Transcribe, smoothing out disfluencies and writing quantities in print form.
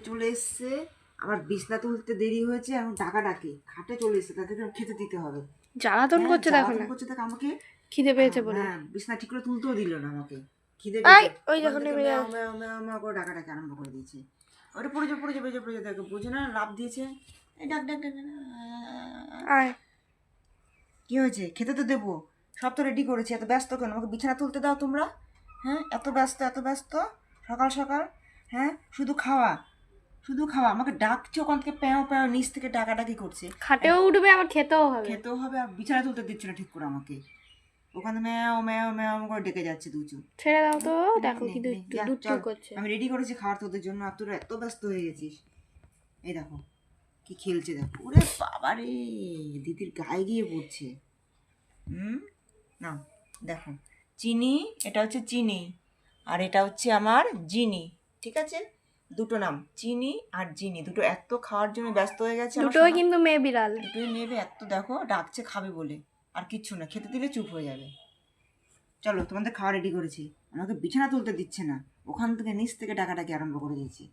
চলে এসছে, আবার বিছনা তুলতে দেরি হয়েছে, এখন ডাকে খাটে চলে এসছে, তাদেরকে খেতে দিতে হবে। জ্বালাতন করছে দেখো জ্বালাতন না, করছে দেখ আমাকে। খিদে পেয়েছে বলে। হ্যাঁ, বিছনা ঠিক করে তুলতেও দিল না আমাকে, খিদে আই পেয়েছে। ওই ওখান দেখো থেকে নেমে ম্যাও যাও। ম্যাও ম্যাও ম্যাও করে ডাকাডাকি আরম্ভ করে দিয়েছে। ওটা পড়ে যা দেখো, বোঝে না, লাফ দিয়েছে। এই ডাক ডাক ডাক, আয় কি হয়েছে? খেতে তো দেবো, সব তো রেডি করেছি, এত ব্যস্ত কেন? আমাকে বিছানা তুলতে দাও তোমরা। হ্যাঁ, এত ব্যস্ত সকাল সকাল। হ্যাঁ, শুধু খাওয়া আমাকে ডাকছে, ওখান থেকে প্যাও প্যাও নিচ থেকে ডাকাডাকি করছে। খাটেও উঠবে আবার খেতেও হবে। খেতেও হবে, আর বিছানা তুলতে দিচ্ছে না ঠিক করে আমাকে। ওখানে ম্যাও ম্যাও ম্যাও করে ডেকে যাচ্ছে দুচু। ছেড়ে দাও তো, দেখো কি যা দুষ্টু চল, করছে। আমি রেডি করেছি খাওয়ার তোদের জন্য, আর তোরা এত ব্যস্ত হয়ে গেছিস। এই দেখো কি খেলছে, দেখো। ওরে বাবা রে, দিদির গায়ে গিয়ে পড়ছে। না, দেখো, চিনি, এটা হচ্ছে চিনি, আর এটা হচ্ছে আমার জিনি, ঠিক আছে? দুটো নাম, চিনি আর জিনি, দুটো এত খাওয়ার জন্য ব্যস্ত হয়ে গেছে আমার দুটোই সোনা। কিন্তু মেয়ে বিড়াল। দুটোই নেবে, এত দেখো ডাকছে খাবে বলে, আর কিচ্ছু না, খেতে দিলে চুপ হয়ে যাবে। চলো, তোমাদের খাওয়া রেডি করেছি। আমাকে বিছানা তুলতে দিচ্ছে না, ওখান থেকে নিচ থেকে ডাকাডাকি আরম্ভ করে দিয়েছি।